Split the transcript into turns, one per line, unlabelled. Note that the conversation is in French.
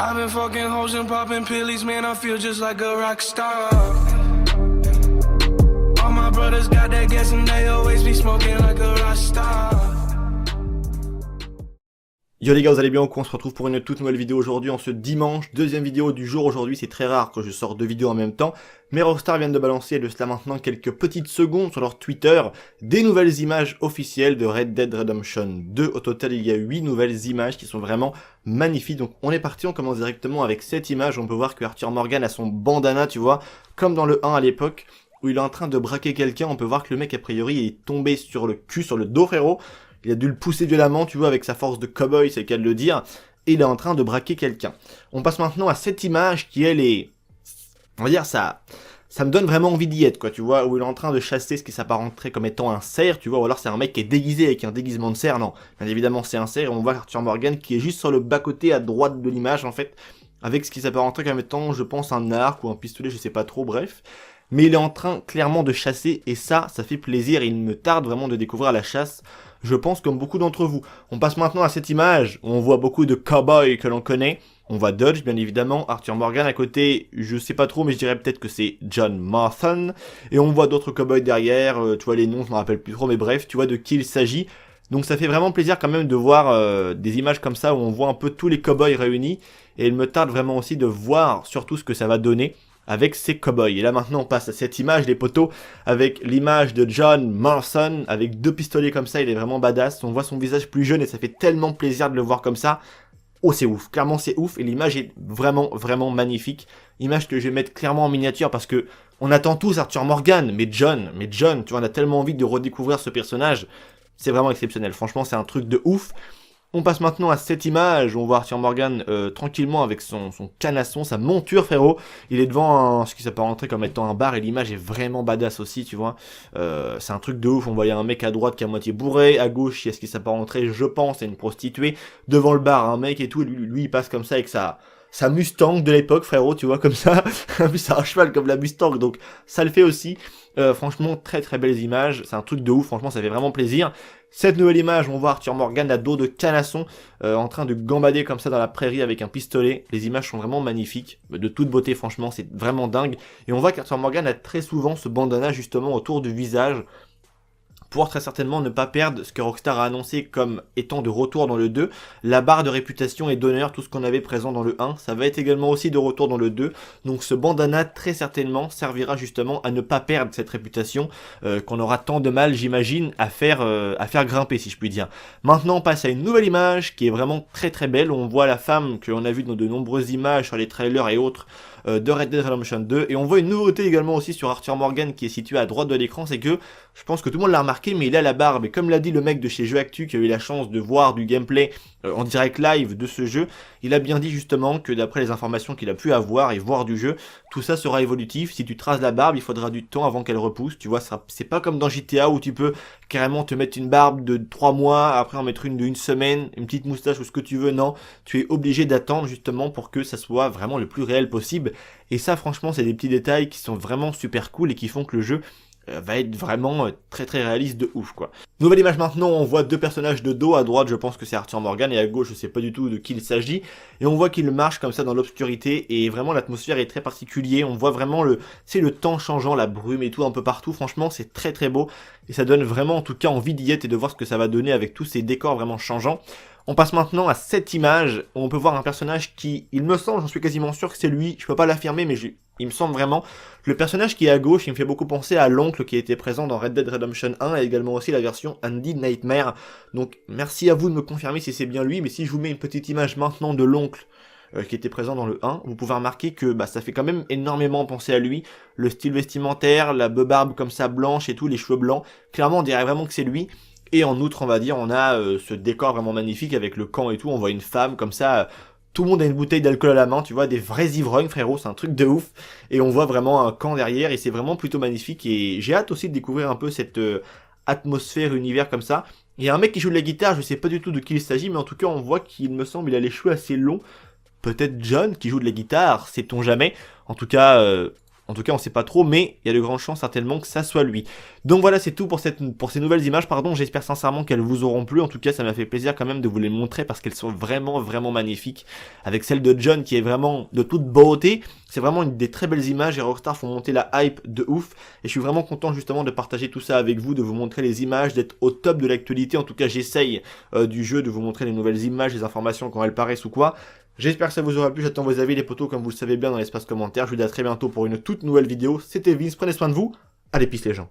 I've been fucking hoes and popping pillies, man, I feel just like a rock star. All my brothers got that gas and they always be smoking like a rock star.
Yo les gars, vous allez bien ou quoi? On se retrouve pour une toute nouvelle vidéo aujourd'hui en ce dimanche, deuxième vidéo du jour aujourd'hui. C'est très rare que je sorte deux vidéos en même temps, mais Rockstar viennent de balancer de cela maintenant quelques petites secondes sur leur Twitter des nouvelles images officielles de Red Dead Redemption 2. Au total, il y a 8 nouvelles images qui sont vraiment magnifiques. Donc on est parti, on commence directement avec cette image. On peut voir que Arthur Morgan a son bandana, tu vois, comme dans le 1 à l'époque, où il est en train de braquer quelqu'un. On peut voir que le mec a priori est tombé sur le cul, sur le dos, frérot. Il a dû le pousser violemment, tu vois, avec sa force de cowboy, c'est le cas de le dire. Et il est en train de braquer quelqu'un. On passe maintenant à cette image qui, elle, est... On va dire, ça me donne vraiment envie d'y être, quoi, tu vois, où il est en train de chasser ce qui s'apparenterait comme étant un cerf, tu vois, ou alors c'est un mec qui est déguisé avec un déguisement de cerf. Non, bien évidemment, c'est un cerf, et on voit Arthur Morgan qui est juste sur le bas-côté à droite de l'image, en fait, avec ce qui s'apparenterait comme étant, je pense, un arc ou un pistolet, je sais pas trop, bref. Mais il est en train, clairement, de chasser, et ça fait plaisir, et il me tarde vraiment de découvrir la chasse, je pense comme beaucoup d'entre vous. On passe maintenant à cette image où on voit beaucoup de cowboys que l'on connaît. On voit Dodge, bien évidemment, Arthur Morgan à côté, je sais pas trop, mais je dirais peut-être que c'est John Marston. Et on voit d'autres cowboys derrière, tu vois les noms, je me rappelle plus trop, mais bref, tu vois de qui il s'agit. Donc ça fait vraiment plaisir quand même de voir des images comme ça où on voit un peu tous les cowboys réunis. Et il me tarde vraiment aussi de voir surtout ce que ça va donner avec ces cowboys. Et là maintenant on passe à cette image, les potos, avec l'image de John Marston, avec deux pistolets comme ça, il est vraiment badass. On voit son visage plus jeune et ça fait tellement plaisir de le voir comme ça. Oh c'est ouf, clairement c'est ouf, et l'image est vraiment magnifique. Image que je vais mettre clairement en miniature parce que on attend tous Arthur Morgan, mais John, tu vois, on a tellement envie de redécouvrir ce personnage. C'est vraiment exceptionnel, franchement c'est un truc de ouf. On passe maintenant à cette image où on voit Arthur Morgan tranquillement avec son canasson, sa monture, frérot. Il est devant ce qui s'apparenterait comme étant un bar et l'image est vraiment badass aussi, tu vois. C'est un truc de ouf, on voyait un mec à droite qui est à moitié bourré, à gauche il y a ce qui s'apparenterait, je pense, à une prostituée. Devant le bar, un mec et tout, et lui il passe comme ça avec sa Mustang de l'époque, frérot, tu vois, comme ça. En plus c'est un cheval comme la Mustang, donc ça le fait aussi. Franchement, très belles images, c'est un truc de ouf, franchement ça fait vraiment plaisir. Cette nouvelle image, on voit Arthur Morgan à dos de canasson, en train de gambader comme ça dans la prairie avec un pistolet. Les images sont vraiment magnifiques, de toute beauté franchement, c'est vraiment dingue. Et on voit qu'Arthur Morgan a très souvent ce bandana justement autour du visage, pour très certainement ne pas perdre ce que Rockstar a annoncé comme étant de retour dans le 2, la barre de réputation et d'honneur, tout ce qu'on avait présent dans le 1, ça va être également aussi de retour dans le 2, donc ce bandana très certainement servira justement à ne pas perdre cette réputation qu'on aura tant de mal, j'imagine, à faire grimper, si je puis dire. Maintenant on passe à une nouvelle image qui est vraiment très belle, on voit la femme que l'on a vue dans de nombreuses images sur les trailers et autres de Red Dead Redemption 2, et on voit une nouveauté également aussi sur Arthur Morgan qui est situé à droite de l'écran, c'est que je pense que tout le monde l'a remarqué, mais il a la barbe, et comme l'a dit le mec de chez Jeux Actu qui a eu la chance de voir du gameplay en direct live de ce jeu, il a bien dit justement que d'après les informations qu'il a pu avoir et voir du jeu, tout ça sera évolutif. Si tu traces la barbe, il faudra du temps avant qu'elle repousse, tu vois, c'est pas comme dans GTA où tu peux carrément te mettre une barbe de 3 mois, après en mettre une de 1 semaine, une petite moustache ou ce que tu veux, non, tu es obligé d'attendre justement pour que ça soit vraiment le plus réel possible, et ça franchement c'est des petits détails qui sont vraiment super cool et qui font que le jeu va être vraiment très réaliste de ouf, quoi. Nouvelle image maintenant, on voit deux personnages de dos, à droite je pense que c'est Arthur Morgan et à gauche je sais pas du tout de qui il s'agit, et on voit qu'il marche comme ça dans l'obscurité et vraiment l'atmosphère est très particulière, on voit vraiment le temps changeant, la brume et tout un peu partout, franchement c'est très beau et ça donne vraiment en tout cas envie d'y être et de voir ce que ça va donner avec tous ces décors vraiment changeants. On passe maintenant à cette image où on peut voir un personnage qui, il me semble, j'en suis quasiment sûr que c'est lui, je peux pas l'affirmer mais il me semble vraiment, le personnage qui est à gauche, il me fait beaucoup penser à l'oncle qui était présent dans Red Dead Redemption 1 et également aussi la version Andy Nightmare. Donc merci à vous de me confirmer si c'est bien lui, mais si je vous mets une petite image maintenant de l'oncle qui était présent dans le 1, vous pouvez remarquer que ça fait quand même énormément penser à lui, le style vestimentaire, la barbe comme ça blanche et tout, les cheveux blancs, clairement on dirait vraiment que c'est lui. Et en outre, on va dire, on a ce décor vraiment magnifique avec le camp et tout, on voit une femme comme ça, tout le monde a une bouteille d'alcool à la main, tu vois, des vrais ivrognes, frérot, c'est un truc de ouf. Et on voit vraiment un camp derrière, et c'est vraiment plutôt magnifique, et j'ai hâte aussi de découvrir un peu cette atmosphère, univers comme ça. Il y a un mec qui joue de la guitare, je sais pas du tout de qui il s'agit, mais en tout cas, on voit qu'il me semble, il a les cheveux assez longs. Peut-être John qui joue de la guitare, sait-on jamais. En tout cas, En tout cas, on sait pas trop, mais il y a de grandes chances certainement que ça soit lui. Donc voilà, c'est tout pour ces nouvelles images, pardon. J'espère sincèrement qu'elles vous auront plu. En tout cas, ça m'a fait plaisir quand même de vous les montrer parce qu'elles sont vraiment magnifiques. Avec celle de John qui est vraiment de toute beauté. C'est vraiment une des très belles images et Rockstar font monter la hype de ouf. Et je suis vraiment content justement de partager tout ça avec vous, de vous montrer les images, d'être au top de l'actualité. En tout cas, j'essaye du jeu de vous montrer les nouvelles images, les informations quand elles paraissent ou quoi. J'espère que ça vous aura plu, j'attends vos avis les potos comme vous le savez bien dans l'espace commentaire. Je vous dis à très bientôt pour une toute nouvelle vidéo. C'était Vince, prenez soin de vous. Allez, peace les gens.